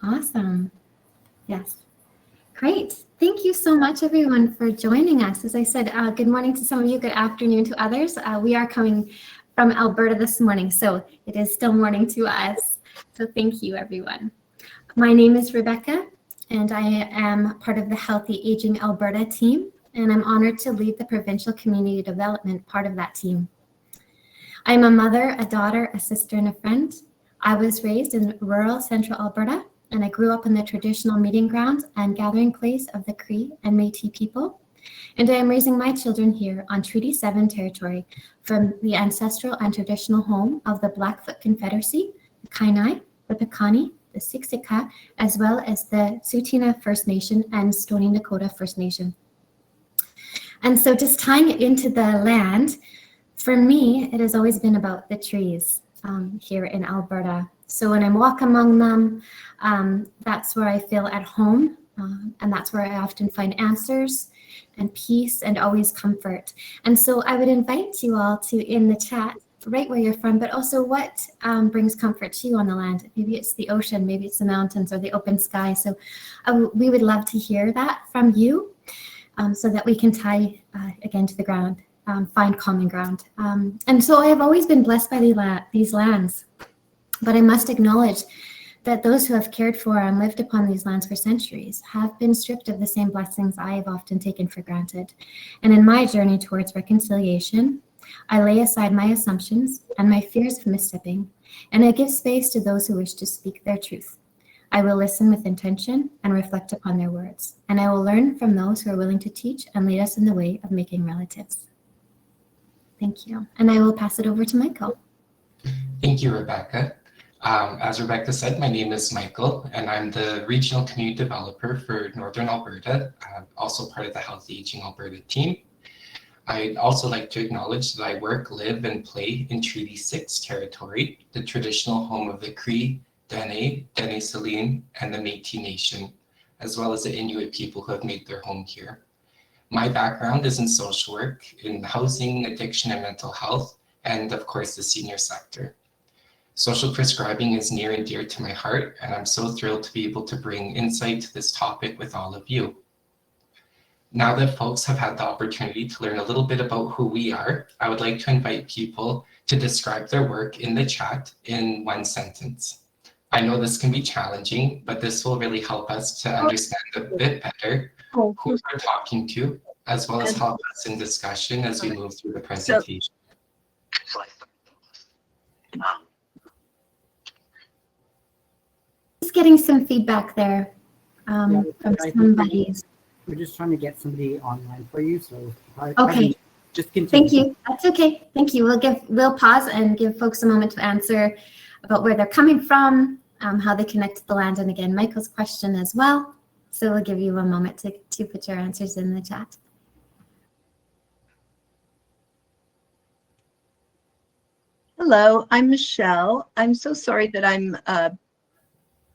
Awesome. Yes. Great. Thank you so much, everyone, for joining us. As I said, good morning to some of you, good afternoon to others. We are coming from Alberta this morning, so it is still morning to us. So thank you, everyone. My name is Rebecca, and I am part of the Healthy Aging Alberta team, and I'm honored to lead the provincial community development part of that team. I'm a mother, a daughter, a sister, and a friend. I was raised in rural central Alberta, and I grew up in the traditional meeting grounds and gathering place of the Cree and Métis people. And I am raising my children here on Treaty 7 territory from the ancestral and traditional home of the Blackfoot Confederacy, the Kainai, the Piikani, the Siksika, as well as the Tsuut'ina First Nation and Stoney Nakoda First Nation. And so just tying it into the land, for me, it has always been about the trees here in Alberta. So when I walk among them, that's where I feel at home, and that's where I often find answers and peace and always comfort. And so I would invite you all to, in the chat, right where you're from, but also what brings comfort to you on the land. Maybe it's the ocean, maybe it's the mountains or the open sky. So we would love to hear that from you so that we can tie again to the ground, find common ground. And so I have always been blessed by these lands. But I must acknowledge that those who have cared for and lived upon these lands for centuries have been stripped of the same blessings I have often taken for granted. And in my journey towards reconciliation, I lay aside my assumptions and my fears of misstepping, and I give space to those who wish to speak their truth. I will listen with intention and reflect upon their words, and I will learn from those who are willing to teach and lead us in the way of making relatives. Thank you. And I will pass it over to Michael. Thank you, Rebecca. As Rebecca said, my name is Michael, and I'm the Regional Community Developer for Northern Alberta, also part of the Healthy Aging Alberta team. I'd also like to acknowledge that I work, live, and play in Treaty 6 territory, the traditional home of the Cree, Dene, Dene Saline, and the Métis Nation, as well as the Inuit people who have made their home here. My background is in social work, in housing, addiction, and mental health, and of course the senior sector. Social prescribing is near and dear to my heart, and I'm so thrilled to be able to bring insight to this topic with all of you. Now that folks have had the opportunity to learn a little bit about who we are, I would like to invite people to describe their work in the chat in one sentence. I know this can be challenging, but this will really help us to understand a bit better who we're talking to, as well as help us in discussion as we move through the presentation. Just getting some feedback there from somebody. We're just trying to get somebody online for you, so okay. Just continue. Thank you. That's okay. Thank you. We'll pause and give folks a moment to answer about where they're coming from, how they connect to the land, and again, Michael's question as well. So we'll give you a moment to put your answers in the chat. Hello, I'm Michelle. I'm so sorry that I'm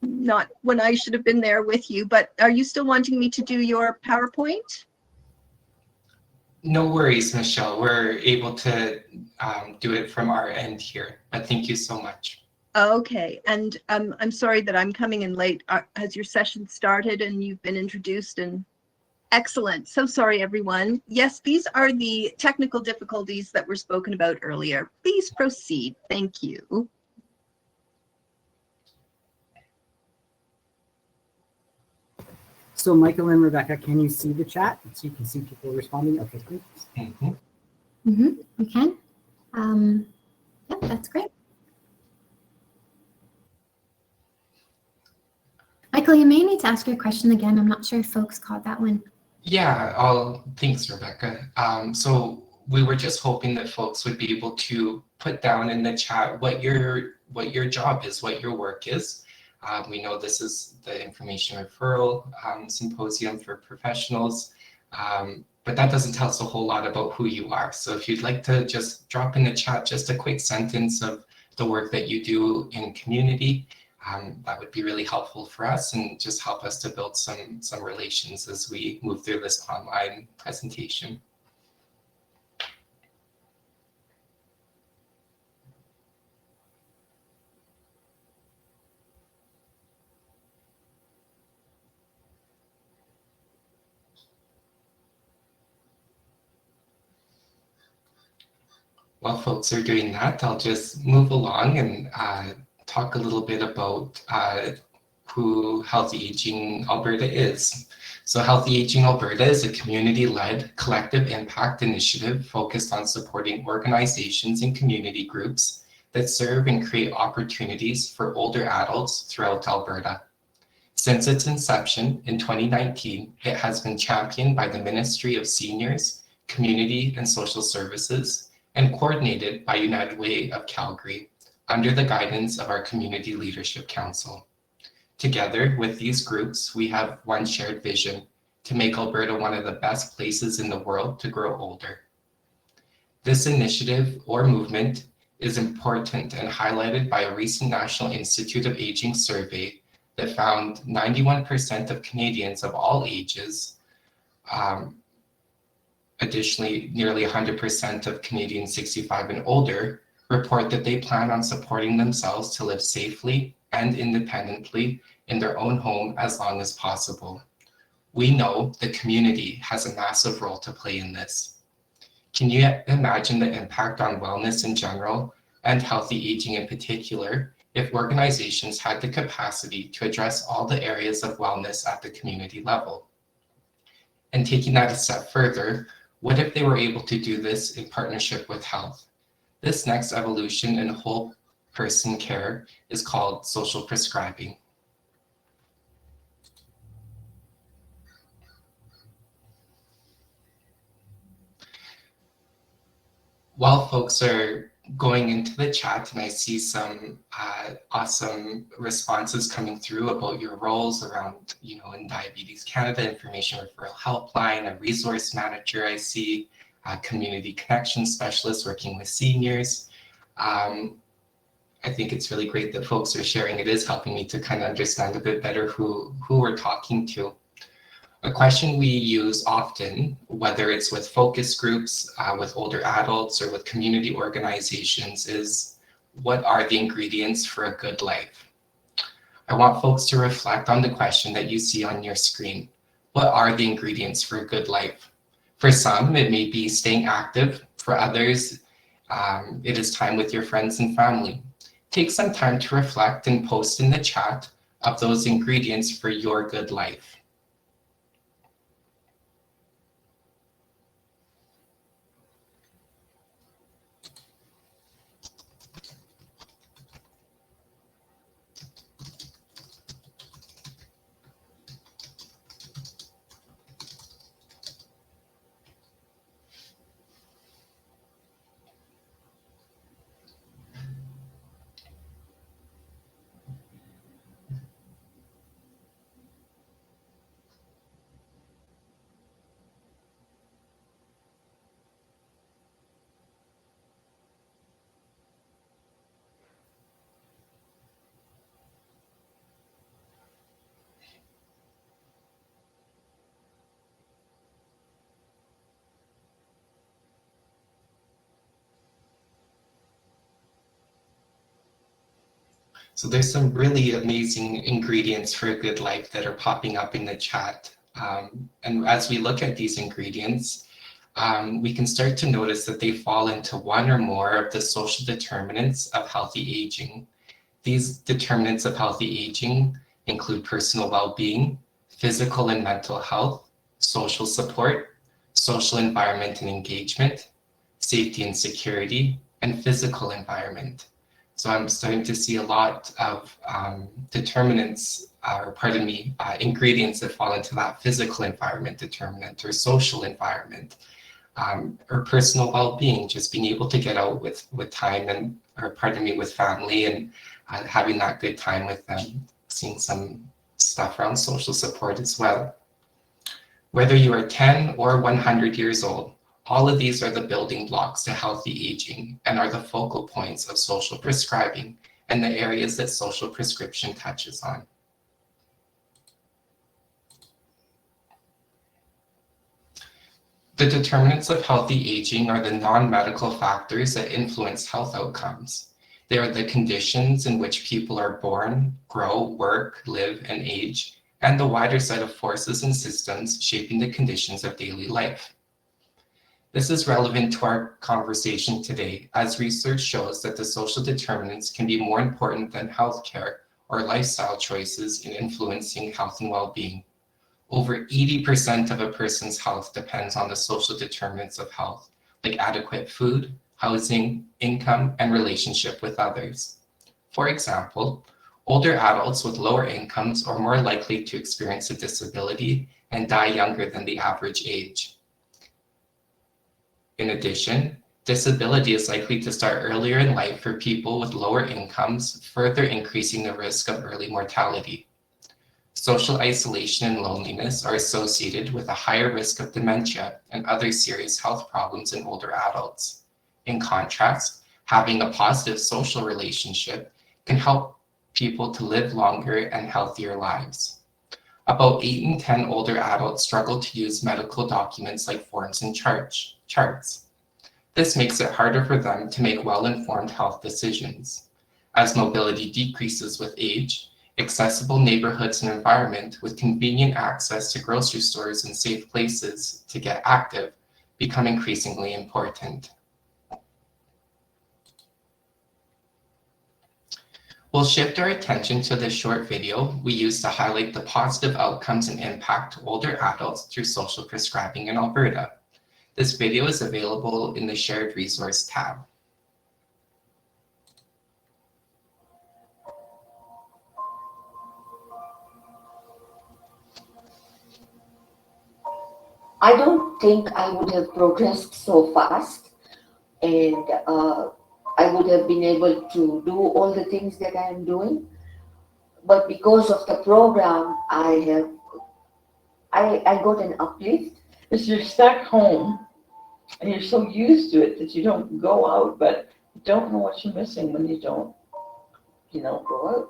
not when I should have been there with you, but are you still wanting me to do your PowerPoint? No worries, Michelle. We're able to do it from our end here, but thank you so much. Okay, and I'm sorry that I'm coming in late. Has your session started and you've been introduced? And excellent. So sorry, everyone. Yes, these are the technical difficulties that were spoken about earlier. Please proceed. Thank you. So Michael and Rebecca, can you see the chat? So you can see people responding? Okay, great. We can. Yeah, that's great. Michael, you may need to ask your question again. I'm not sure if folks caught that one. Yeah, thanks, Rebecca. So we were just hoping that folks would be able to put down in the chat what your job is, what your work is. We know this is the Information Referral Symposium for Professionals, but that doesn't tell us a whole lot about who you are. So if you'd like to just drop in the chat just a quick sentence of the work that you do in community, that would be really helpful for us and just help us to build some relations as we move through this online presentation. While folks are doing that, I'll just move along and talk a little bit about who Healthy Aging Alberta is. So Healthy Aging Alberta is a community-led collective impact initiative focused on supporting organizations and community groups that serve and create opportunities for older adults throughout Alberta. Since its inception in 2019, it has been championed by the Ministry of Seniors, Community and Social Services, and coordinated by United Way of Calgary under the guidance of our Community Leadership Council. Together with these groups, we have one shared vision: to make Alberta one of the best places in the world to grow older. This initiative or movement is important and highlighted by a recent National Institute of Aging survey that found 91% of Canadians of all ages, additionally, nearly 100% of Canadians 65 and older report that they plan on supporting themselves to live safely and independently in their own home as long as possible. We know the community has a massive role to play in this. Can you imagine the impact on wellness in general and healthy aging in particular if organizations had the capacity to address all the areas of wellness at the community level? And taking that a step further, what if they were able to do this in partnership with health? This next evolution in whole person care is called social prescribing. While folks are going into the chat, and I see some awesome responses coming through about your roles around, in Diabetes Canada, Information Referral Helpline, a resource manager I see, a community connection specialist working with seniors. I think it's really great that folks are sharing. It is helping me to kind of understand a bit better who we're talking to. A question we use often, whether it's with focus groups, with older adults, or with community organizations, is what are the ingredients for a good life? I want folks to reflect on the question that you see on your screen. What are the ingredients for a good life? For some, it may be staying active. For others, it is time with your friends and family. Take some time to reflect and post in the chat of those ingredients for your good life. So there's some really amazing ingredients for a good life that are popping up in the chat. And as we look at these ingredients, we can start to notice that they fall into one or more of the social determinants of healthy aging. These determinants of healthy aging include personal well-being, physical and mental health, social support, social environment and engagement, safety and security, and physical environment. So I'm starting to see a lot of ingredients that fall into that physical environment determinant, or social environment, or personal well-being, just being able to get out with time with family and having that good time with them, seeing some stuff around social support as well. Whether you are 10 or 100 years old, all of these are the building blocks to healthy aging and are the focal points of social prescribing and the areas that social prescription touches on. The determinants of healthy aging are the non-medical factors that influence health outcomes. They are the conditions in which people are born, grow, work, live, and age, and the wider set of forces and systems shaping the conditions of daily life. This is relevant to our conversation today, as research shows that the social determinants can be more important than healthcare or lifestyle choices in influencing health and well-being. Over 80% of a person's health depends on the social determinants of health, like adequate food, housing, income, and relationship with others. For example, older adults with lower incomes are more likely to experience a disability and die younger than the average age. In addition, disability is likely to start earlier in life for people with lower incomes, further increasing the risk of early mortality. Social isolation and loneliness are associated with a higher risk of dementia and other serious health problems in older adults. In contrast, having a positive social relationship can help people to live longer and healthier lives. About 8 in 10 older adults struggle to use medical documents like forms and charts. This makes it harder for them to make well-informed health decisions. As mobility decreases with age, accessible neighborhoods and environment with convenient access to grocery stores and safe places to get active become increasingly important. We'll shift our attention to this short video we use to highlight the positive outcomes and impact to older adults through social prescribing in Alberta. This video is available in the Shared Resource tab. I don't think I would have progressed so fast, and I would have been able to do all the things that I am doing. But because of the program, I got an uplift. Because you're stuck home and you're so used to it that you don't go out, but you don't know what you're missing when you don't go out.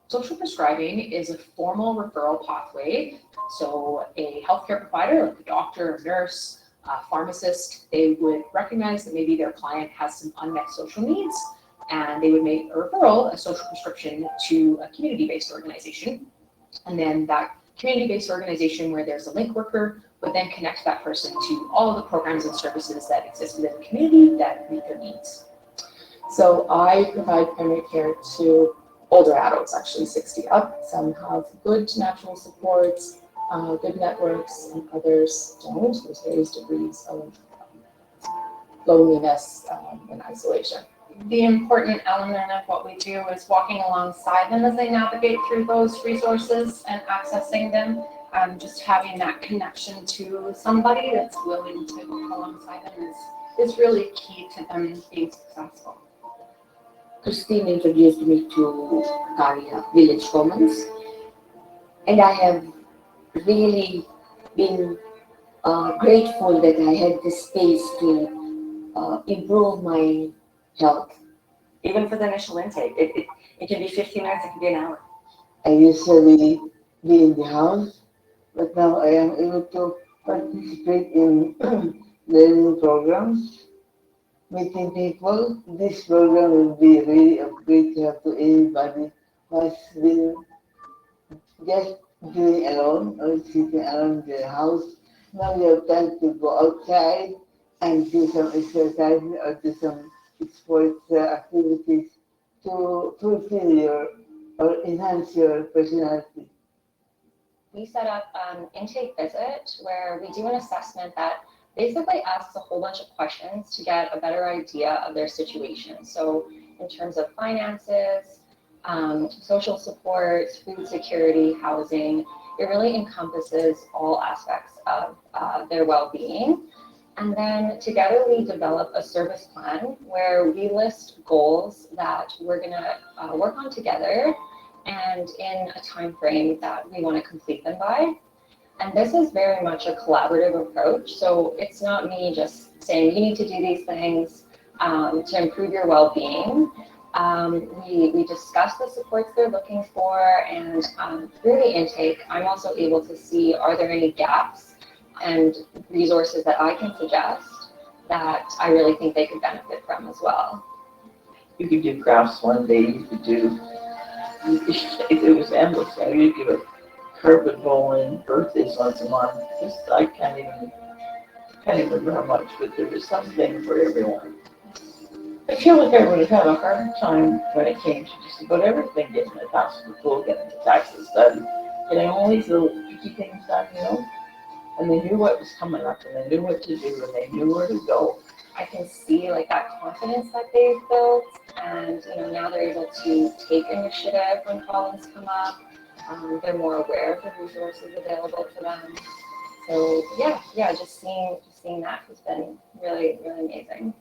Social prescribing is a formal referral pathway. So a healthcare provider, like a doctor, a nurse, a pharmacist, they would recognize that maybe their client has some unmet social needs, and they would make a referral, a social prescription, to a community-based organization. And then that community-based organization, where there's a link worker, would then connect that person to all of the programs and services that exist within the community that meet their needs. So I provide primary care to older adults, actually 60 up. Some have good natural supports, good networks, and others don't. There's various degrees of loneliness and isolation. The important element of what we do is walking alongside them as they navigate through those resources and accessing them. Just having that connection to somebody that's willing to walk alongside them is really key to them being successful. Christine introduced me to Karia Village Commons, and I have really been grateful that I had the space to improve my health. Even for the initial intake, it can be 15 minutes, it can be an hour. I usually be in the house, but now I am able to participate in learning programs, meeting people. This program will be really of great help to anybody who has been just doing alone or sitting around their house. Now you have time to go outside and do some exercise or do some sports activities to fulfill your or enhance your personality. We set up an intake visit where we do an assessment that basically asks a whole bunch of questions to get a better idea of their situation. So in terms of finances, social support, food security, housing, it really encompasses all aspects of their well-being. And then together we develop a service plan where we list goals that we're gonna work on together and in a time frame that we want to complete them by. And this is very much a collaborative approach. So it's not me just saying you need to do these things to improve your well-being. We discuss the supports they're looking for, and through the intake, I'm also able to see, are there any gaps and resources that I can suggest that I really think they could benefit from as well. You could do crafts one day, you could do, if it was endless, you could give a carpet bowling birthdays once a month. Just, I can't even can't even remember how much, but there was something for everyone. I feel like I would have had a hard time when it came to just about everything, getting the tax school, getting the taxes done, getting all these little picky things done, you know? And they knew what was coming up, and they knew what to do, and they knew where to go. I can see like that confidence that they've built, and now they're able to take initiative when problems come up. They're more aware of the resources available to them. So yeah, just seeing that has been really, really amazing.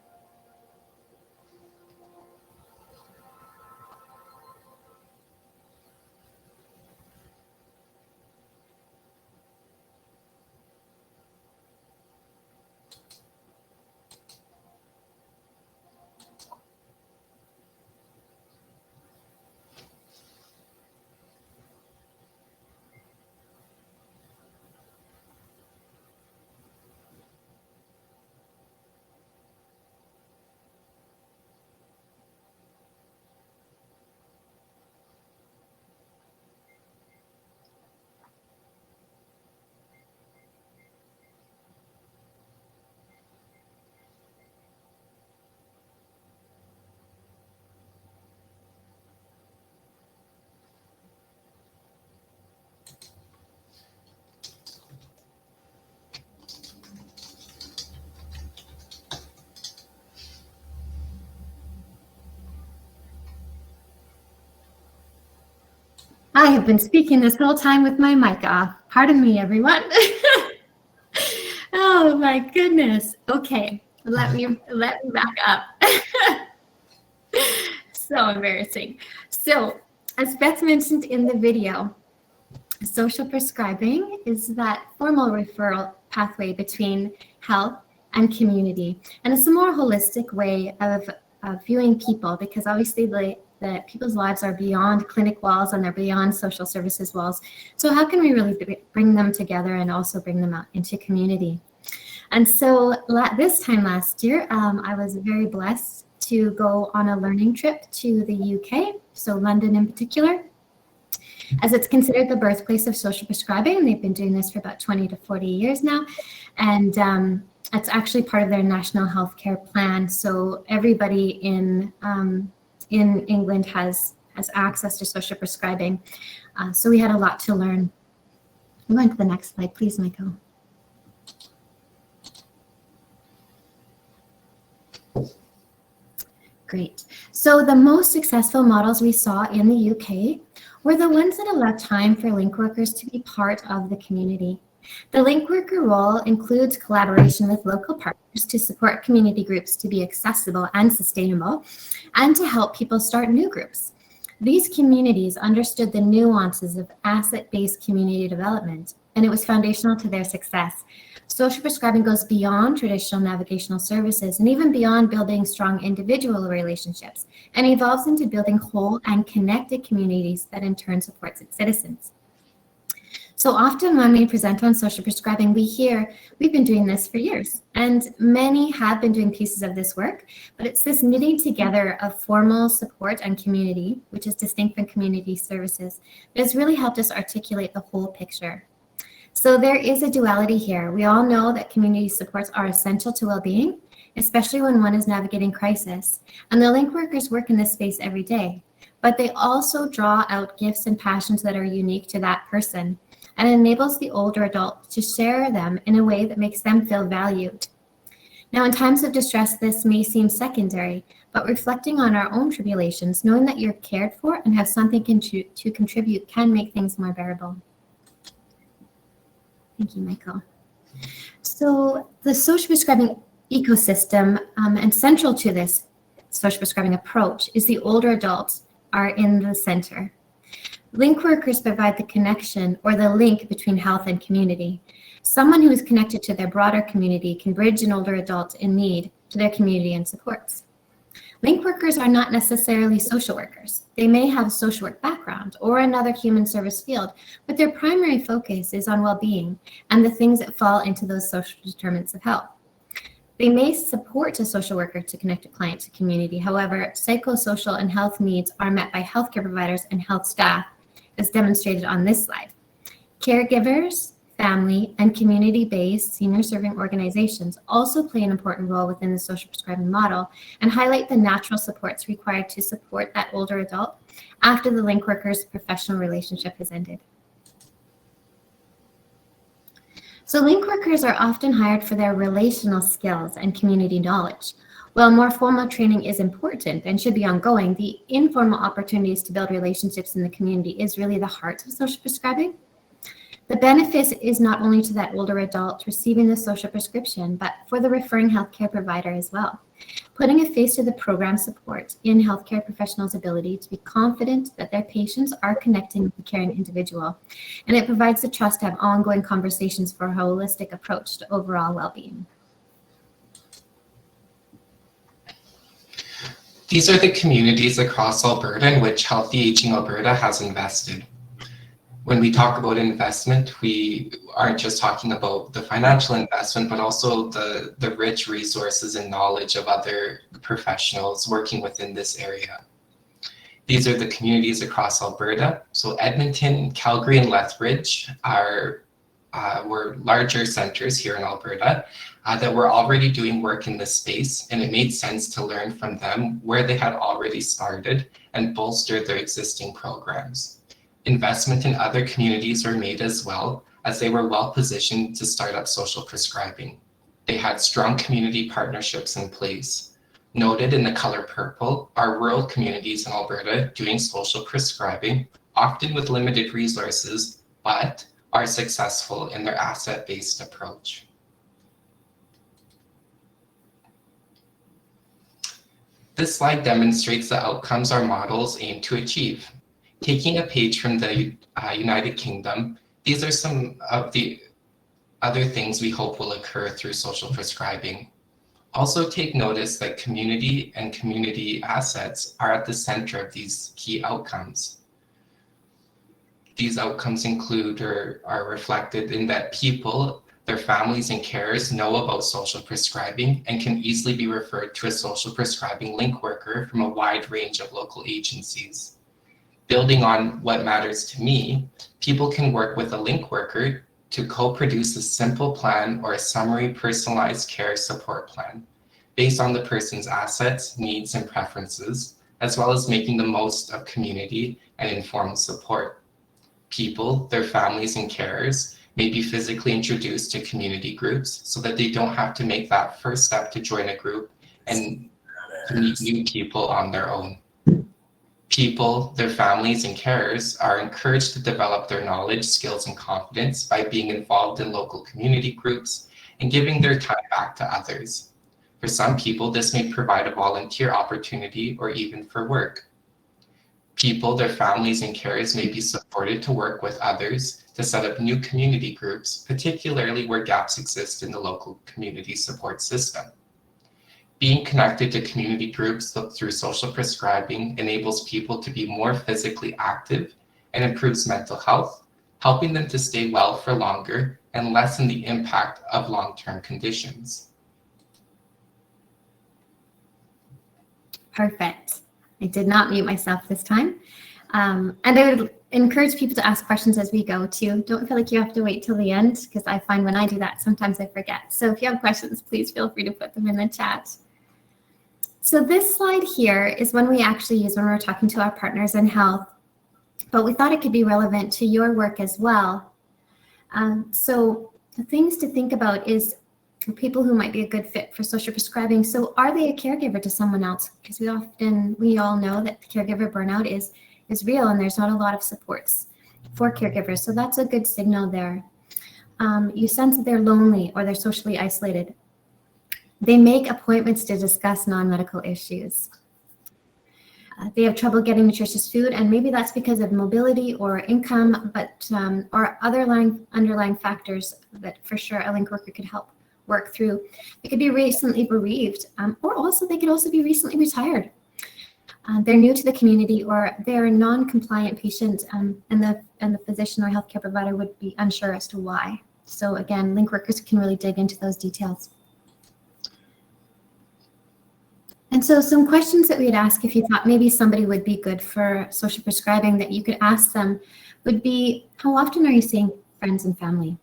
I have been speaking this whole time with my mic off. Pardon me, everyone. Oh my goodness. Okay, let me back up. So embarrassing. So, as Beth mentioned in the video, social prescribing is that formal referral pathway between health and community. And it's a more holistic way of viewing people, because obviously the people's lives are beyond clinic walls and they're beyond social services walls. So how can we really bring them together and also bring them out into community? And so this time last year, I was very blessed to go on a learning trip to the UK, so London in particular, as it's considered the birthplace of social prescribing. And they've been doing this for about 20 to 40 years now. And it's actually part of their national healthcare plan. So everybody in England has access to social prescribing. So we had a lot to learn. I'm going to the next slide, please, Michael. Great. So the most successful models we saw in the UK were the ones that allowed time for link workers to be part of the community. The link worker role includes collaboration with local partners to support community groups to be accessible and sustainable, and to help people start new groups. These communities understood the nuances of asset-based community development, and it was foundational to their success. Social prescribing goes beyond traditional navigational services and even beyond building strong individual relationships, and evolves into building whole and connected communities that in turn supports its citizens. So often when we present on social prescribing, we hear we've been doing this for years, and many have been doing pieces of this work, but it's this knitting together of formal support and community, which is distinct from community services, that has really helped us articulate the whole picture. So there is a duality here. We all know that community supports are essential to well-being, especially when one is navigating crisis, and the link workers work in this space every day, but they also draw out gifts and passions that are unique to that person, and enables the older adult to share them in a way that makes them feel valued. Now, in times of distress, this may seem secondary, but reflecting on our own tribulations, knowing that you're cared for and have something to contribute can make things more bearable. Thank you, Michael. So the social prescribing ecosystem, and central to this social prescribing approach, is the older adults are in the center. Link workers provide the connection or the link between health and community. Someone who is connected to their broader community can bridge an older adult in need to their community and supports. Link workers are not necessarily social workers. They may have a social work background or another human service field, but their primary focus is on well-being and the things that fall into those social determinants of health. They may support a social worker to connect a client to community. However, psychosocial and health needs are met by healthcare providers and health staff, as demonstrated on this slide. Caregivers, family, and community-based senior serving organizations also play an important role within the social prescribing model and highlight the natural supports required to support that older adult after the link worker's professional relationship has ended. So link workers are often hired for their relational skills and community knowledge. While more formal training is important and should be ongoing, the informal opportunities to build relationships in the community is really the heart of social prescribing. The benefit is not only to that older adult receiving the social prescription, but for the referring healthcare provider as well. Putting a face to the program support in healthcare professionals' ability to be confident that their patients are connecting with the caring individual, and it provides the trust to have ongoing conversations for a holistic approach to overall well-being. These are the communities across Alberta in which Healthy Aging Alberta has invested. When we talk about investment, we aren't just talking about the financial investment, but also the rich resources and knowledge of other professionals working within this area. These are the communities across Alberta. So Edmonton, Calgary, and Lethbridge were larger centers here in Alberta that were already doing work in this space, and it made sense to learn from them where they had already started and bolster their existing programs. Investment in other communities were made as well, as they were well positioned to start up social prescribing. They had strong community partnerships in place. Noted in the color purple are rural communities in Alberta doing social prescribing, often with limited resources, but are successful in their asset-based approach. This slide demonstrates the outcomes our models aim to achieve. Taking a page from the United Kingdom, these are some of the other things we hope will occur through social prescribing. Also take notice that community and community assets are at the center of these key outcomes. These outcomes include or are reflected in that people, their families and carers know about social prescribing and can easily be referred to a social prescribing link worker from a wide range of local agencies. Building on what matters to me, people can work with a link worker to co-produce a simple plan or a summary personalized care support plan based on the person's assets, needs, and preferences, as well as making the most of community and informal support. People, their families, and carers may be physically introduced to community groups so that they don't have to make that first step to join a group and to meet new people on their own. People, their families, and carers are encouraged to develop their knowledge, skills, and confidence by being involved in local community groups and giving their time back to others. For some people, this may provide a volunteer opportunity or even for work. People, their families, and carers may be supported to work with others to set up new community groups, particularly where gaps exist in the local community support system. Being connected to community groups through social prescribing enables people to be more physically active and improves mental health, helping them to stay well for longer and lessen the impact of long-term conditions. Perfect. I did not mute myself this time. And I would encourage people to ask questions as we go too. Don't feel like you have to wait till the end, because I find when I do that, sometimes I forget. So if you have questions, please feel free to put them in the chat. So this slide here is one we actually use when we're talking to our partners in health, but we thought it could be relevant to your work as well. So the things to think about is people who might be a good fit for social prescribing. So are they a caregiver to someone else? Because we all know that caregiver burnout is real, and there's not a lot of supports for caregivers. So that's a good signal there. You sense that they're lonely or they're socially isolated. They make appointments to discuss non-medical issues. They have trouble getting nutritious food, and maybe that's because of mobility or income, but or other underlying factors that for sure a link worker could help work through. They could be recently bereaved, or also they could also be recently retired. They're new to the community, or they're a non-compliant patient, and the physician or healthcare provider would be unsure as to why. So again, link workers can really dig into those details. And so some questions that we'd ask if you thought maybe somebody would be good for social prescribing that you could ask them would be, how often are you seeing friends and family?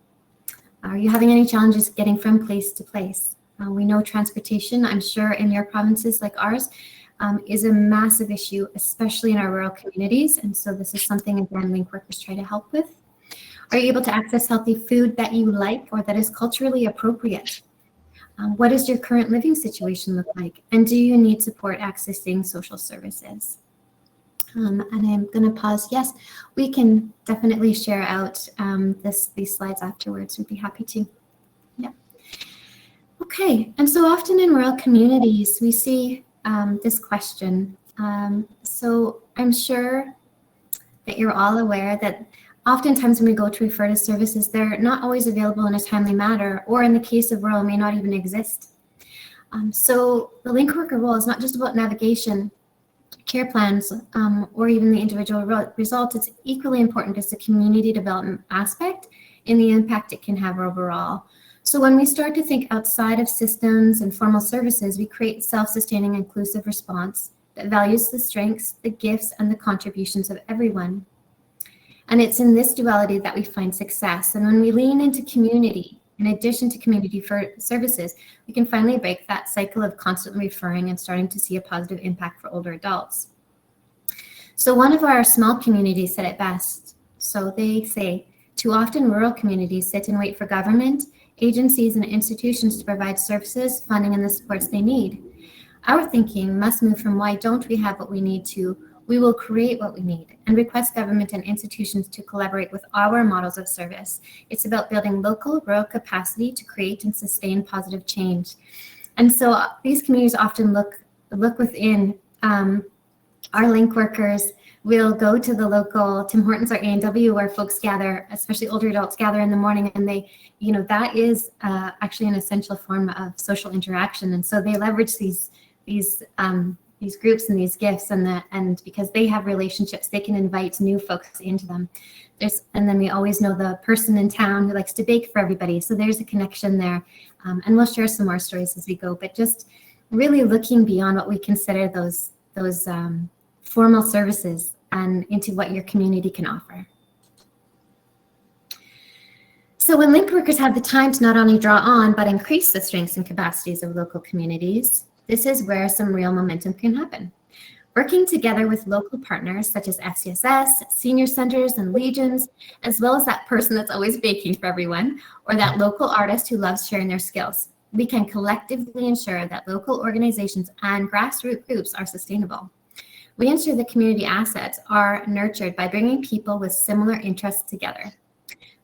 Are you having any challenges getting from place to place? We know transportation, I'm sure in your provinces like ours, is a massive issue, especially in our rural communities. And so this is something, again, link workers try to help with. Are you able to access healthy food that you like or that is culturally appropriate? What does your current living situation look like? And do you need support accessing social services? And I'm going to pause. Yes, we can definitely share out these slides afterwards. We'd be happy to. Yeah. Okay. And so often in rural communities, we see this question. So I'm sure that you're all aware that oftentimes when we go to refer to services, they're not always available in a timely manner, or in the case of rural, may not even exist. So the link worker role is not just about navigation, care plans, or even the individual results. It's equally important as the community development aspect in the impact it can have overall. So when we start to think outside of systems and formal services, we create self-sustaining inclusive response that values the strengths, the gifts, and the contributions of everyone. And it's in this duality that we find success. And when we lean into community, in addition to community services, we can finally break that cycle of constantly referring and starting to see a positive impact for older adults. So one of our small communities said it best. So they say, too often rural communities sit and wait for government, agencies, and institutions to provide services, funding, and the supports they need. Our thinking must move from why don't we have what we need to we will create what we need and request government and institutions to collaborate with our models of service. It's about building local rural capacity to create and sustain positive change. And so these communities often look within. Our link workers will go to the local Tim Hortons or A&W where folks gather, especially older adults gather in the morning, and they, that is actually an essential form of social interaction. And so they leverage these groups and these gifts, and because they have relationships, they can invite new folks into them. And then we always know the person in town who likes to bake for everybody. So there's a connection there. And we'll share some more stories as we go, but just really looking beyond what we consider those formal services and into what your community can offer. So when link workers have the time to not only draw on, but increase the strengths and capacities of local communities, this is where some real momentum can happen. Working together with local partners such as FCSS, senior centers, and legions, as well as that person that's always baking for everyone, or that local artist who loves sharing their skills, we can collectively ensure that local organizations and grassroots groups are sustainable. We ensure that community assets are nurtured by bringing people with similar interests together.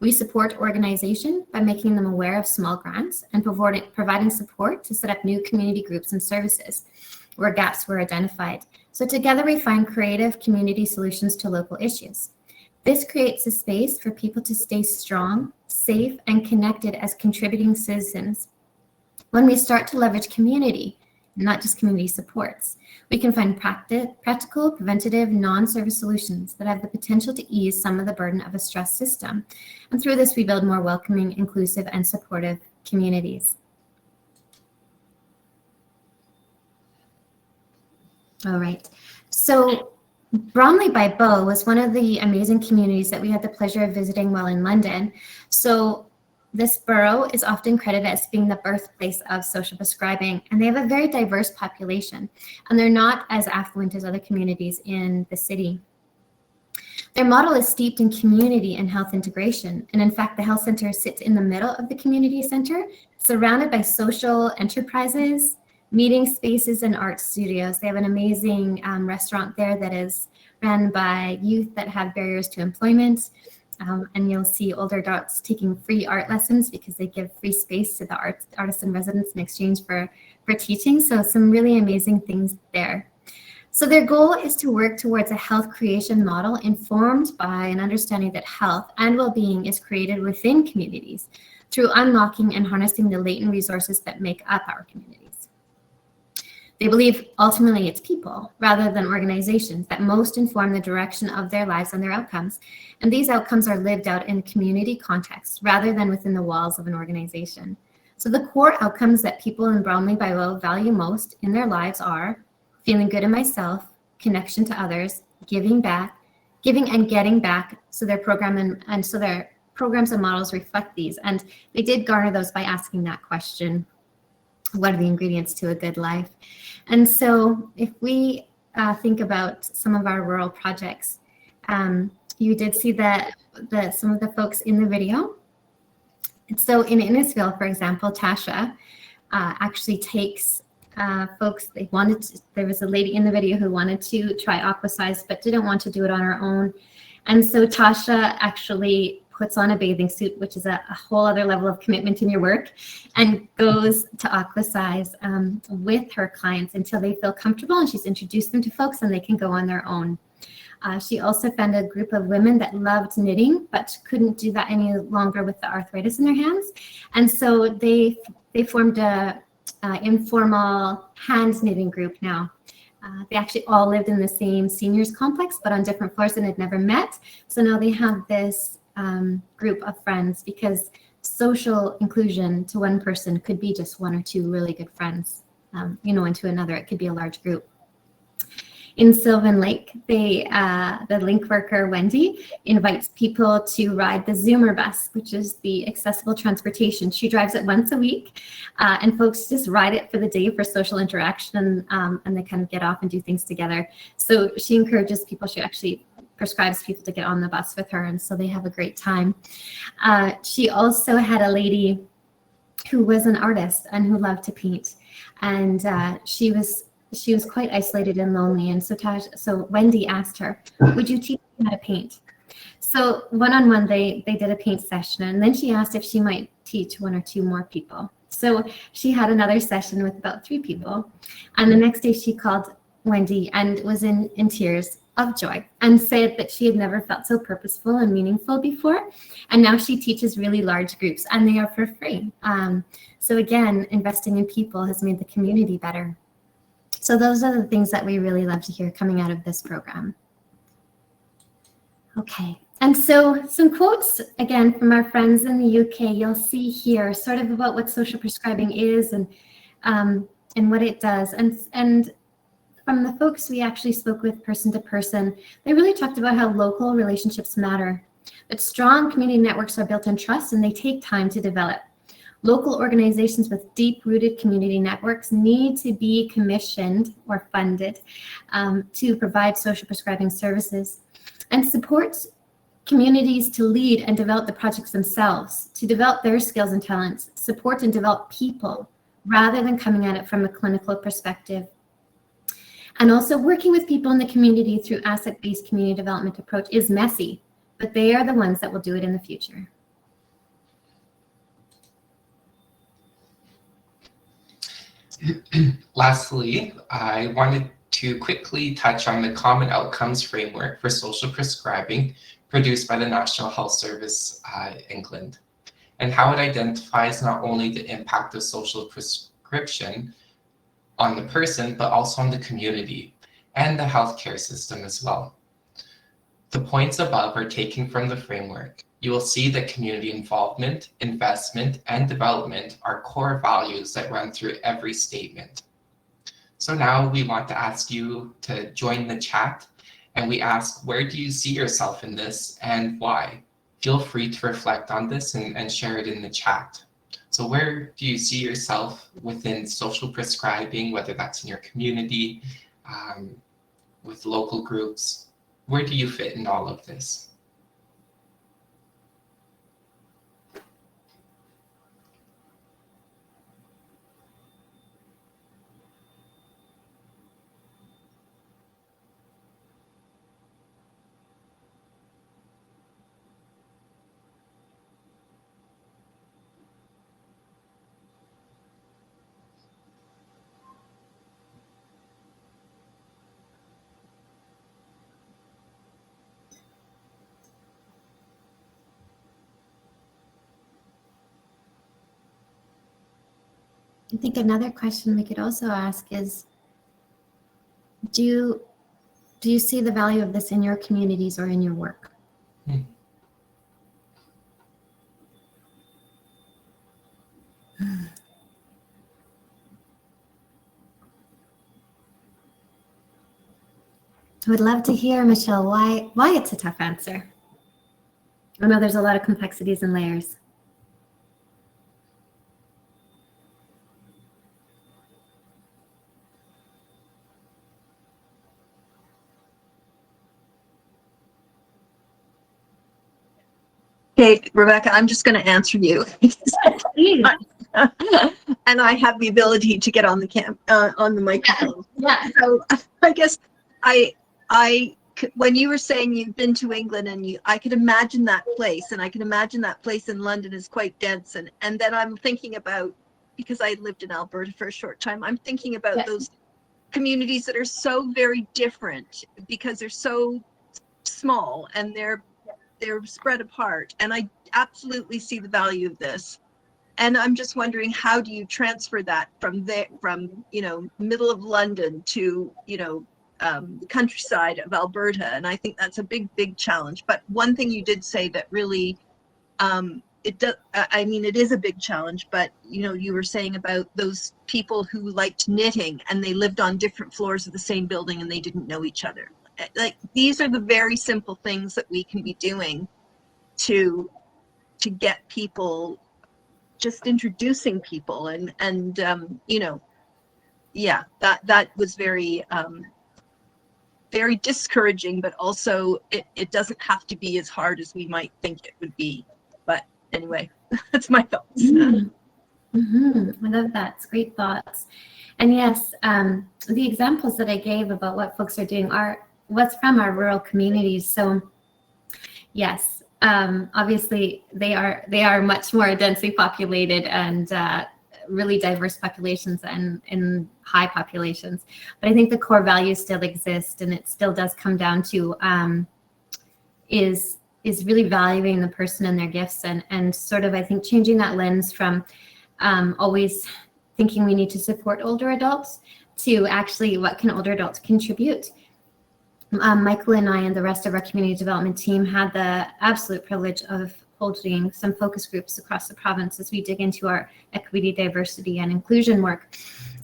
We support organization by making them aware of small grants and providing support to set up new community groups and services where gaps were identified. So together we find creative community solutions to local issues. This creates a space for people to stay strong, safe, and connected as contributing citizens. When we start to leverage community, not just community supports, we can find practical, preventative, non-service solutions that have the potential to ease some of the burden of a stressed system. And through this, we build more welcoming, inclusive, and supportive communities. All right. So Bromley by Bow was one of the amazing communities that we had the pleasure of visiting while in London. So this borough is often credited as being the birthplace of social prescribing, and they have a very diverse population, and they're not as affluent as other communities in the city. Their model is steeped in community and health integration, and in fact, the health center sits in the middle of the community center, surrounded by social enterprises, meeting spaces, and art studios. They have an amazing restaurant there that is run by youth that have barriers to employment. And you'll see older adults taking free art lessons because they give free space to the artists and residents in exchange for teaching. So some really amazing things there. So their goal is to work towards a health creation model informed by an understanding that health and well-being is created within communities through unlocking and harnessing the latent resources that make up our communities. They believe ultimately it's people rather than organizations that most inform the direction of their lives and their outcomes. And these outcomes are lived out in a community context rather than within the walls of an organization. So the core outcomes that people in Bromley by Bow value most in their lives are feeling good in myself, connection to others, giving and getting back. So their program and so their programs and models reflect these? And they did garner those by asking that question. What are the ingredients to a good life? And so if we think about some of our rural projects, you did see that some of the folks in the video. So in Innisfil, for example, Tasha actually takes folks, there was a lady in the video who wanted to try Aquasize but didn't want to do it on her own. And so Tasha actually puts on a bathing suit, which is a whole other level of commitment in your work, and goes to Aquasize with her clients until they feel comfortable, and she's introduced them to folks and they can go on their own. She also found a group of women that loved knitting but couldn't do that any longer with the arthritis in their hands. And so they formed a informal hand knitting group now. They actually all lived in the same seniors complex but on different floors and had never met. So now they have this group of friends, because social inclusion to one person could be just one or two really good friends, and to another it could be a large group. In Sylvan Lake, the link worker, Wendy, invites people to ride the Zoomer bus, which is the accessible transportation. She drives it once a week, and folks just ride it for the day for social interaction, and they kind of get off and do things together. So she encourages people, she actually prescribes people to get on the bus with her, and so they have a great time. She also had a lady who was an artist and who loved to paint, and she was quite isolated and lonely. And so Wendy asked her, would you teach me how to paint? So one-on-one, they did a paint session, and then she asked if she might teach one or two more people. So she had another session with about 3 people. And the next day she called Wendy and was in tears of joy and said that she had never felt so purposeful and meaningful before. And now she teaches really large groups, and they are for free. So again, investing in people has made the community better. So those are the things that we really love to hear coming out of this program. Okay, and so some quotes again from our friends in the UK. You'll see here sort of about what social prescribing is and what it does. And from the folks we actually spoke with person to person, they really talked about how local relationships matter. But strong community networks are built on trust, and they take time to develop. Local organizations with deep-rooted community networks need to be commissioned or funded to provide social prescribing services, and support communities to lead and develop the projects themselves, to develop their skills and talents, support and develop people rather than coming at it from a clinical perspective. And also working with people in the community through asset-based community development approach is messy, but they are the ones that will do it in the future. Lastly, I wanted to quickly touch on the Common Outcomes Framework for Social Prescribing produced by the National Health Service England, and how it identifies not only the impact of social prescription on the person, but also on the community and the healthcare system as well. The points above are taken from the framework. You will see that community involvement, investment, and development are core values that run through every statement. So now we want to ask you to join the chat, and we ask, where do you see yourself in this and why? Feel free to reflect on this and share it in the chat. So where do you see yourself within social prescribing, whether that's in your community, with local groups? Where do you fit in all of this? I think another question we could also ask is, do you see the value of this in your communities or in your work? I would love to hear, Michelle, why it's a tough answer. I know there's a lot of complexities and layers. Okay, Rebecca, I'm just going to answer you. Please. And I have the ability to get on the on the microphone. Yeah. So I guess when you were saying you've been to England and I could imagine that place, and I can imagine that place in London is quite dense. And then I'm thinking about, because I lived in Alberta for a short time, I'm thinking about those communities that are so very different because they're so small and they're spread apart. And I absolutely see the value of this. And I'm just wondering, how do you transfer that from middle of London to, the countryside of Alberta? And I think that's a big challenge. But one thing you did say that really, it is a big challenge, but you were saying about those people who liked knitting and they lived on different floors of the same building and they didn't know each other. Like, these are the very simple things that we can be doing to get people, just introducing people that was very very discouraging, but also it doesn't have to be as hard as we might think it would be. But anyway, that's my thoughts. I love that. It's great thoughts. And yes, the examples that I gave about what folks are doing are what's from our rural communities. So yes, obviously they are much more densely populated and really diverse populations and in high populations. But I think the core values still exist, and it still does come down to is really valuing the person and their gifts, and sort of, I think, changing that lens from always thinking we need to support older adults to actually what can older adults contribute. Michael and I and the rest of our community development team had the absolute privilege of holding some focus groups across the province as we dig into our equity, diversity, and inclusion work.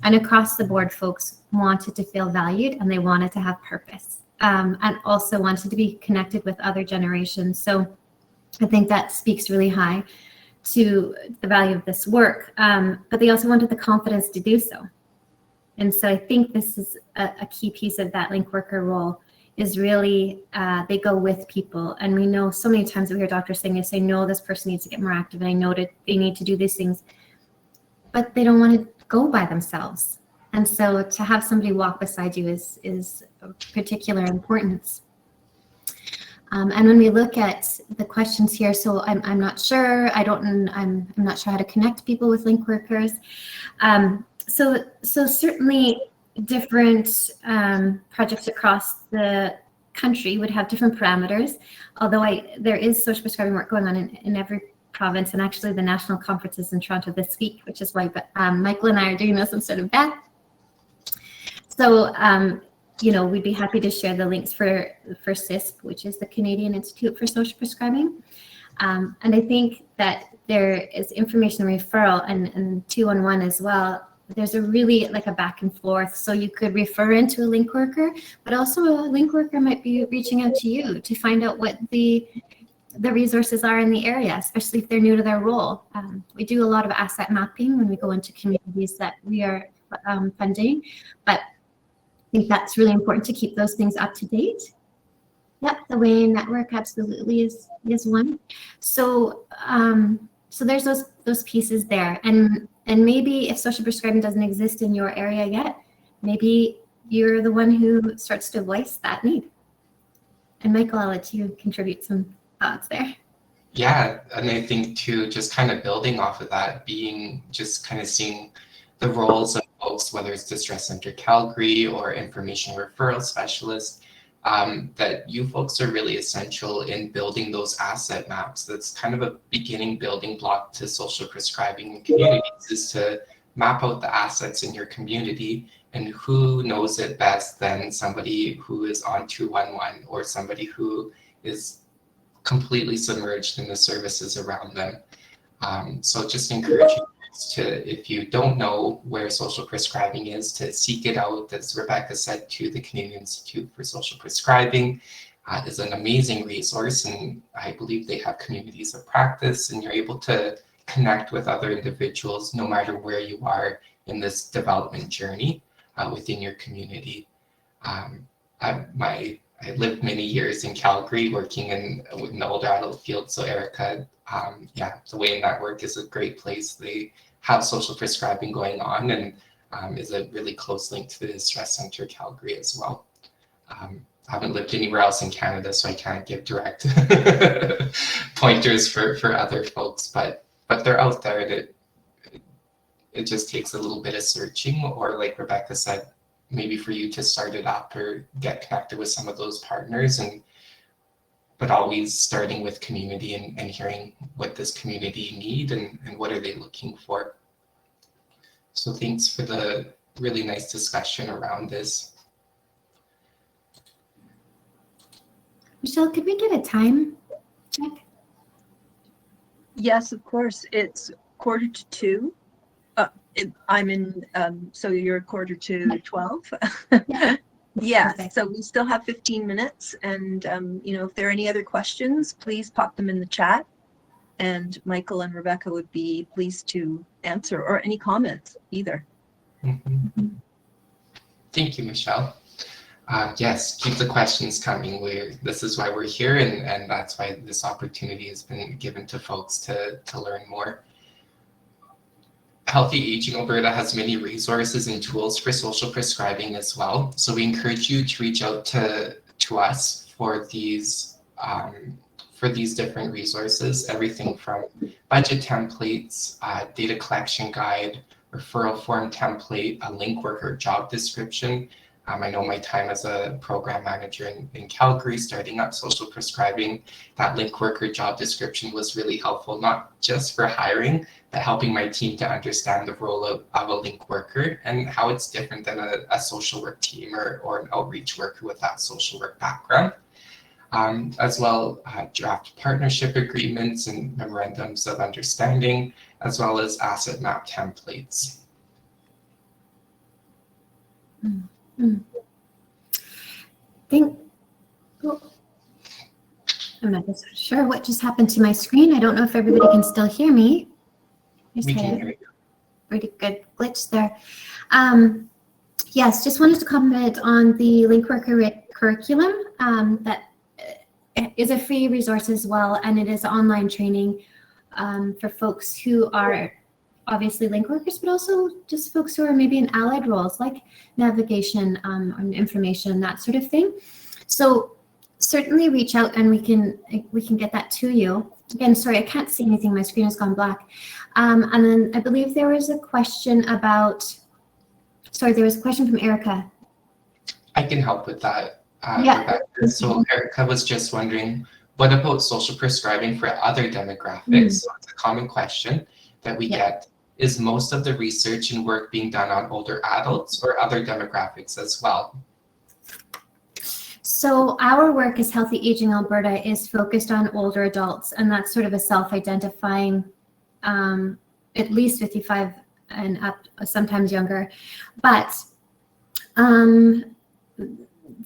And across the board, folks wanted to feel valued and they wanted to have purpose, and also wanted to be connected with other generations. So I think that speaks really high to the value of this work, but they also wanted the confidence to do so. And so I think this is a key piece of that link worker role, is really they go with people. And we know so many times we hear doctors saying, they say, no, this person needs to get more active, and I know that they need to do these things, but they don't want to go by themselves. And so to have somebody walk beside you is of particular importance. And when we look at the questions here, so I'm not sure, I'm not sure how to connect people with link workers. So certainly different projects across the country would have different parameters, although there is social prescribing work going on in every province, and actually the national conference is in Toronto this week, which is why Michael and I are doing this instead of Beth. So we'd be happy to share the links for CISP, which is the Canadian Institute for Social Prescribing. And I think that there is information and referral and 2-on-1 as well. There's a really like a back and forth. So you could refer into a link worker, but also a link worker might be reaching out to you to find out what the resources are in the area, especially if they're new to their role. We do a lot of asset mapping when we go into communities that we are funding, but I think that's really important to keep those things up to date. Yep, the Wayne network absolutely is one. So so there's those pieces there, and maybe if social prescribing doesn't exist in your area yet, maybe you're the one who starts to voice that need. And Michael, I'll let you contribute some thoughts there. Yeah, and I think too, just kind of building off of that, just kind of seeing the roles of folks, whether it's Distress Center Calgary or information referral specialists, that you folks are really essential in building those asset maps. That's kind of a beginning building block to social prescribing in communities, is to map out the assets in your community, and who knows it best than somebody who is on 211 or somebody who is completely submerged in the services around them. So just encouraging to, if you don't know where social prescribing is, to seek it out, as Rebecca said, to the Canadian Institute for Social Prescribing. is an amazing resource, and I believe they have communities of practice, and you're able to connect with other individuals no matter where you are in this development journey within your community. I lived many years in Calgary working in the older adult field, so Erica, the Way Network is a great place. They have social prescribing going on, and is a really close link to the Stress Center Calgary as well. I haven't lived anywhere else in Canada, so I can't give direct pointers for other folks, but they're out there. It just takes a little bit of searching, or like Rebecca said, maybe for you to start it up or get connected with some of those partners, but always starting with community and hearing what this community need and what are they looking for. So thanks for the really nice discussion around this. Michelle, could we get a time check? Yes, of course. It's 1:45. I'm in, so you're 11:45. Yeah, Perfect. so we still have 15 minutes, and if there are any other questions, please pop them in the chat, and Michael and Rebecca would be pleased to answer, or any comments either. Mm-hmm. Thank you, Michelle. Yes, keep the questions coming. This is why we're here, and that's why this opportunity has been given to folks to learn more. Healthy Aging Alberta has many resources and tools for social prescribing as well. So we encourage you to reach out to us for these different resources, everything from budget templates, data collection guide, referral form template, a link worker job description. I know my time as a program manager in Calgary, starting up social prescribing, that link worker job description was really helpful, not just for hiring, but helping my team to understand the role of a link worker and how it's different than a social work team or an outreach worker with that social work background. As well, draft partnership agreements and memorandums of understanding, as well as asset map templates. I'm not sure what just happened to my screen. I don't know if everybody can still hear me. We can hear you. Pretty good glitch there. Yes, just wanted to comment on the link worker curriculum. That is a free resource as well, and it is online training for folks who are obviously link workers, but also just folks who are maybe in allied roles like navigation and information, that sort of thing. So certainly reach out and we can get that to you. Again, sorry, I can't see anything. My screen has gone black. And then I believe there was a question about, sorry, there was a question from Erica. I can help with that. Yeah. Rebecca. So Erica was just wondering, what about social prescribing for other demographics? So it's a common question that we get. Is most of the research and work being done on older adults or other demographics as well? So our work as Healthy Aging Alberta is focused on older adults, and that's sort of a self-identifying, at least 55 and up, sometimes younger. But the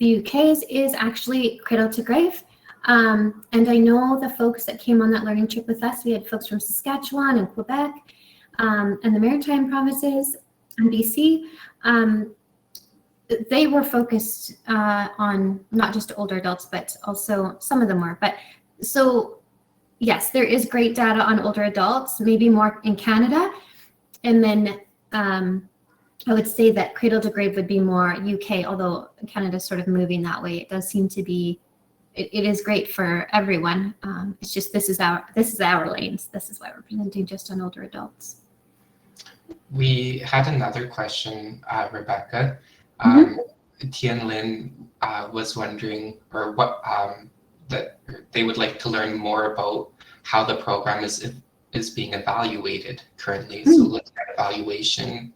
UK's is actually cradle to grave. And I know the folks that came on that learning trip with us, we had folks from Saskatchewan and Quebec, and the Maritime provinces and BC. They were focused on not just older adults, but also some of them were. But so yes, there is great data on older adults, maybe more in Canada. And then I would say that cradle to grave would be more UK, although Canada's sort of moving that way. It does seem to be, it is great for everyone. It's just this is our lanes. This is why we're presenting just on older adults. We had another question, Rebecca. Tian Lin was wondering, or what that they would like to learn more about how the program is being evaluated currently. So looking at evaluation,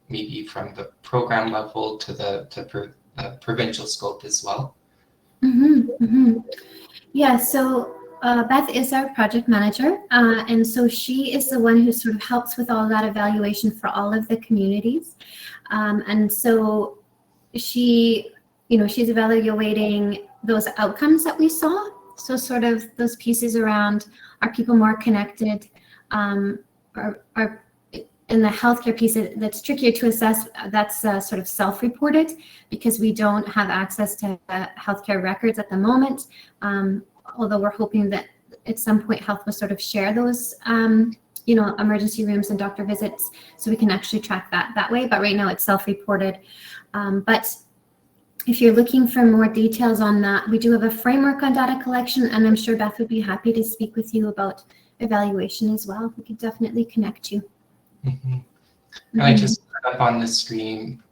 maybe from the program level to the provincial scope as well. Yeah, so Beth is our project manager, and so she is the one who sort of helps with all that evaluation for all of the communities. And so she she's evaluating those outcomes that we saw. So sort of those pieces around, are people more connected? Are in the healthcare piece that's trickier to assess, that's sort of self-reported because we don't have access to healthcare records at the moment. Although we're hoping that at some point health will sort of share those, emergency rooms and doctor visits, so we can actually track that way. But right now it's self-reported. But if you're looking for more details on that, we do have a framework on data collection, and I'm sure Beth would be happy to speak with you about evaluation as well. We could definitely connect you. Mm-hmm. And I just put up on the screen,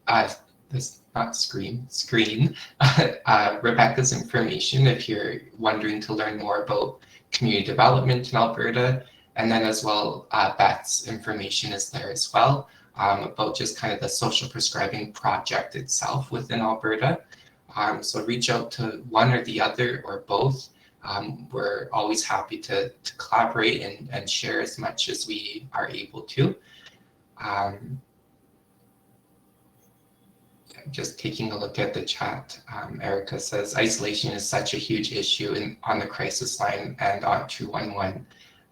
screen, Rebecca's information if you're wondering to learn more about community development in Alberta. And then as well, Beth's information is there as well, about just kind of the social prescribing project itself within Alberta. So reach out to one or the other or both. We're always happy to collaborate and share as much as we are able to. Just taking a look at the chat, Erica says isolation is such a huge issue on the crisis line and on 211.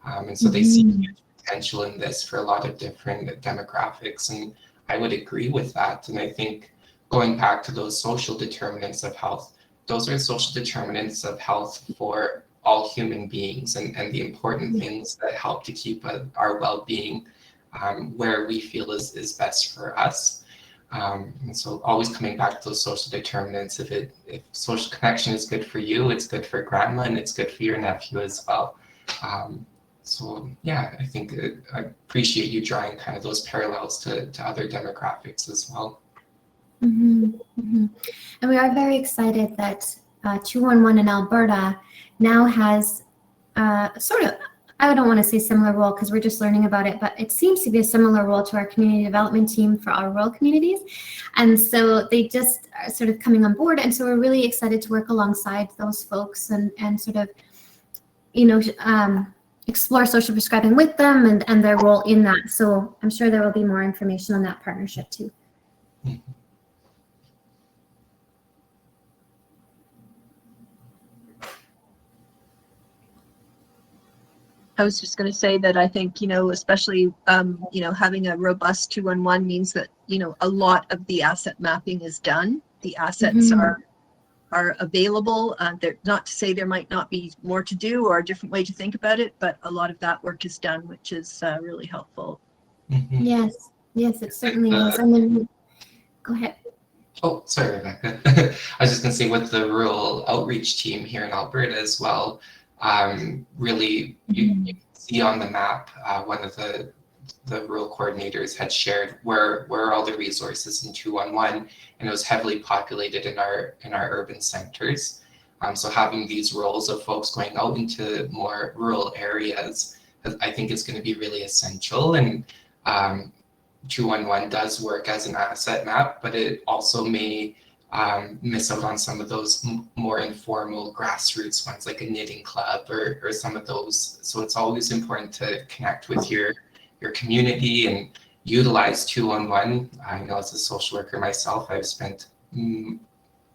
And so they see huge potential in this for a lot of different demographics. And I would agree with that. And I think going back to those social determinants of health, those are social determinants of health for all human beings and the important things that help to keep our well-being where we feel is best for us. And so always coming back to those social determinants, if social connection is good for you, it's good for grandma and it's good for your nephew as well. So yeah, I think I appreciate you drawing kind of those parallels to other demographics as well. And we are very excited that 211 in Alberta now has sort of, I don't want to say similar role because we're just learning about it, but it seems to be a similar role to our community development team for our rural communities. And so they just are sort of coming on board. And so we're really excited to work alongside those folks and sort of, explore social prescribing with them and their role in that. So I'm sure there will be more information on that partnership too. I was just going to say that I think, especially, having a robust 211 means that, a lot of the asset mapping is done. The assets are available. They're not to say there might not be more to do or a different way to think about it, but a lot of that work is done, which is really helpful. Yes, it certainly is. And then, go ahead. Oh, sorry, Rebecca. I was just going to say with the rural outreach team here in Alberta as well, really you can see on the map, one of the rural coordinators had shared where all the resources in 211, and it was heavily populated in our urban centers. So having these roles of folks going out into more rural areas, I think is going to be really essential. And 211 does work as an asset map, but it also may miss out on some of those more informal grassroots ones like a knitting club or some of those. So it's always important to connect with your community and utilize 211. I know as a social worker myself, I've spent many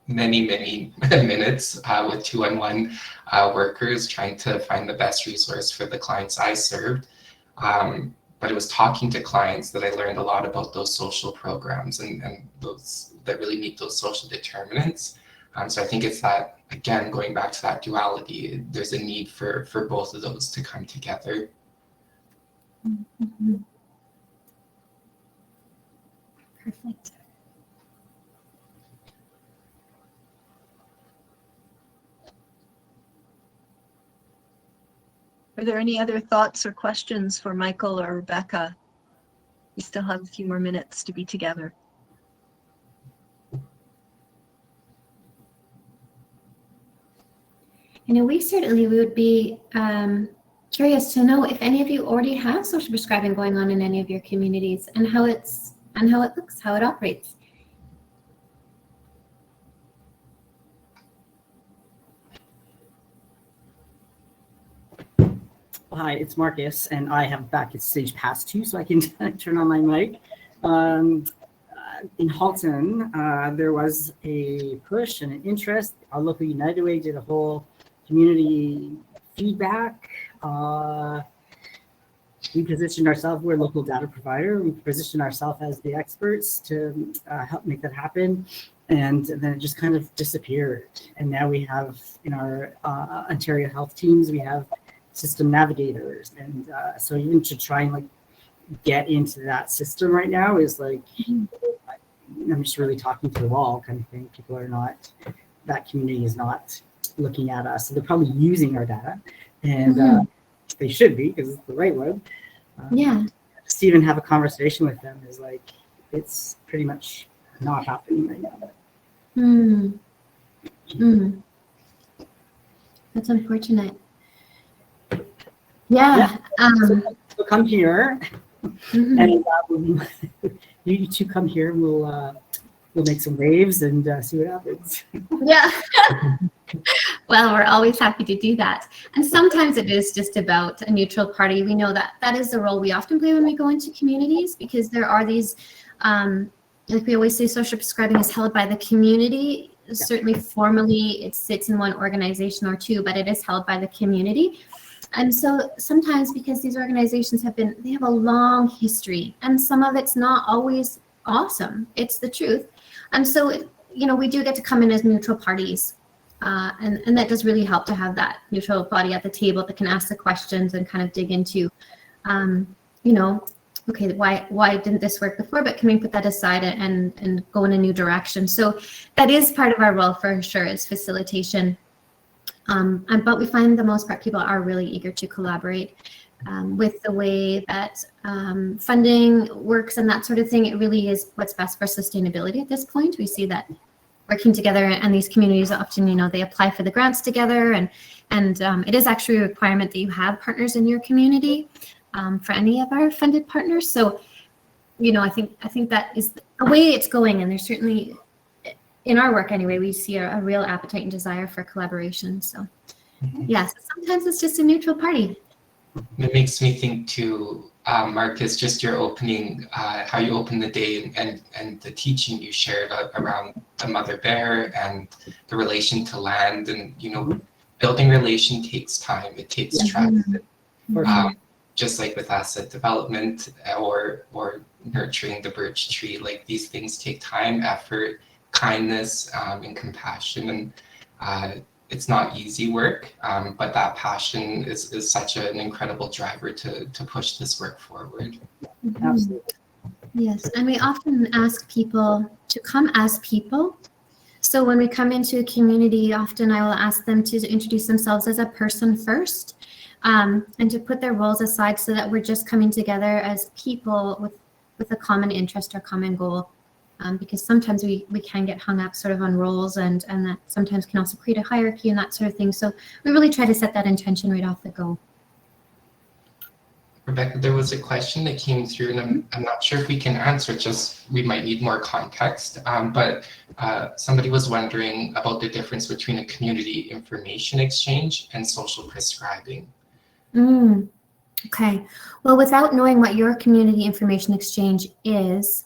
minutes with 211 workers trying to find the best resource for the clients I served. But it was talking to clients that I learned a lot about those social programs and those that really meet those social determinants. So I think it's that, again, going back to that duality, there's a need for both of those to come together. Perfect. Are there any other thoughts or questions for Michael or Rebecca? We still have a few more minutes to be together. We would be curious to know if any of you already have social prescribing going on in any of your communities and how it looks, how it operates. Hi, it's Marcus, and I have backstage pass too, so I can turn on my mic. in Halton, there was a push and an interest. Our local United Way did a whole community feedback. We positioned ourselves, we're a local data provider. We positioned ourselves as the experts to help make that happen. And then it just kind of disappeared. And now we have in our Ontario health teams, we have system navigators. And so even to try and like get into that system right now is like, I'm just really talking to the wall kind of thing. People are not, that community is not looking at us. So they're probably using our data, and they should be because it's the right one. Yeah. Just even have a conversation with them is like, it's pretty much not happening right now. That's unfortunate. Yeah. So come here, and you two come here. And we'll make some waves and see what happens. Yeah. Well, we're always happy to do that. And sometimes it is just about a neutral party. We know that that is the role we often play when we go into communities, because there are these, like we always say, social prescribing is held by the community. Yeah. Certainly formally it sits in one organization or two, but it is held by the community. And so sometimes, because these organizations they have a long history, and some of it's not always awesome. It's the truth. And so, we do get to come in as neutral parties. And that does really help to have that neutral body at the table that can ask the questions and kind of dig into, okay, why didn't this work before, but can we put that aside and go in a new direction? So that is part of our role for sure, is facilitation. But we find the most part people are really eager to collaborate with the way that funding works and that sort of thing. It really is what's best for sustainability at this point. We see that working together, and these communities often, they apply for the grants together, and it is actually a requirement that you have partners in your community for any of our funded partners. So, I think that is the way it's going, and there's certainly, in our work anyway, we see a real appetite and desire for collaboration. So, yes, sometimes it's just a neutral party. It makes me think too, Marcus, just your opening, how you opened the day and the teaching you shared around the mother bear and the relation to land, and building relation takes time. It takes trust. Just like with asset development or nurturing the birch tree, like these things take time, effort, kindness, and compassion, and it's not easy work, but that passion is such an incredible driver to push this work forward. Absolutely. Yes, and we often ask people to come as people. So when we come into a community, often I will ask them to introduce themselves as a person first, and to put their roles aside, so that we're just coming together as people with a common interest or common goal. Because sometimes we can get hung up sort of on roles, and that sometimes can also create a hierarchy and that sort of thing. So we really try to set that intention right off the go. Rebecca, there was a question that came through, and I'm not sure if we can answer, just we might need more context, but somebody was wondering about the difference between a community information exchange and social prescribing. Okay, well, without knowing what your community information exchange is,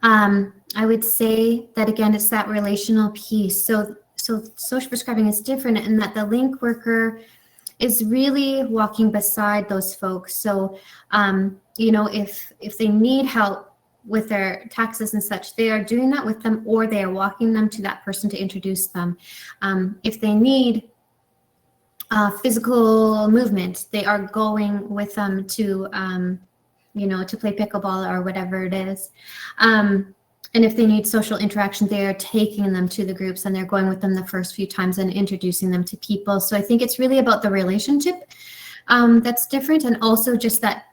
I would say that, again, it's that relational piece. So social prescribing is different in that the link worker is really walking beside those folks. So, if they need help with their taxes and such, they are doing that with them, or they are walking them to that person to introduce them. If they need physical movement, they are going with them to to play pickleball or whatever it is. And if they need social interaction, they are taking them to the groups, and they're going with them the first few times and introducing them to people. So I think it's really about the relationship that's different, and also just that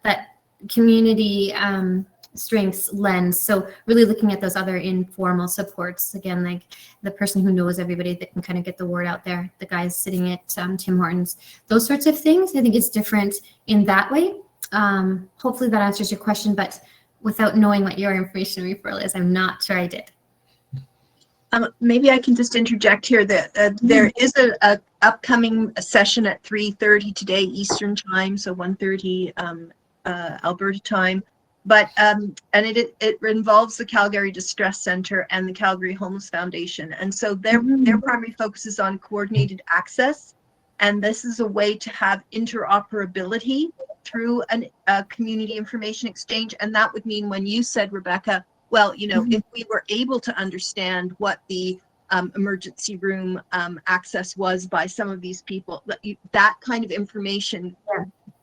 community strengths lens. So really looking at those other informal supports, again, like the person who knows everybody that can kind of get the word out there, the guys sitting at Tim Hortons, those sorts of things. I think it's different in that way. Hopefully that answers your question, but without knowing what your information referral is, I'm not sure I did. Maybe I can just interject here that there is a upcoming session at 3:30 today Eastern time, so 1:30 Alberta time, But and it involves the Calgary Distress Center and the Calgary Homeless Foundation, and so their primary focus is on coordinated access, and this is a way to have interoperability through a community information exchange. And that would mean, when you said, Rebecca, well, you know, if we were able to understand what the emergency room access was by some of these people, that kind of information,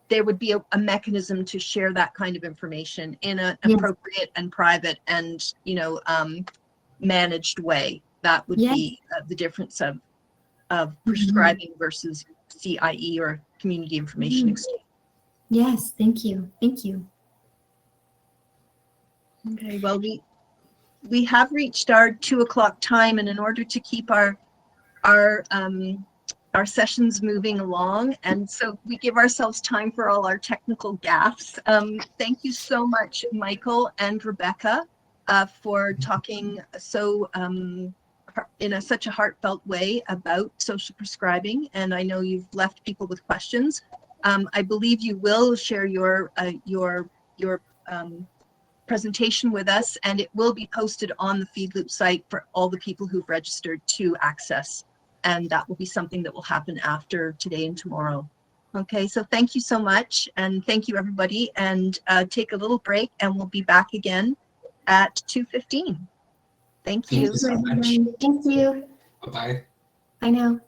there would be a mechanism to share that kind of information in an appropriate and private and, you know, managed way. That would be the difference of prescribing versus CIE, or community information exchange. Yes, thank you. Thank you. Okay, well, we have reached our 2 o'clock time, and in order to keep our sessions moving along, and so we give ourselves time for all our technical gaffes. Thank you so much, Michael and Rebecca, for talking so in such a heartfelt way about social prescribing. And I know you've left people with questions. I believe you will share your presentation with us, and it will be posted on the FeedLoop site for all the people who've registered to access. And that will be something that will happen after today and tomorrow. Okay, so thank you so much, and thank you, everybody, and take a little break, and we'll be back again at 2:15. Thank you. Thank you so much. Thank you. Bye-bye. Bye now.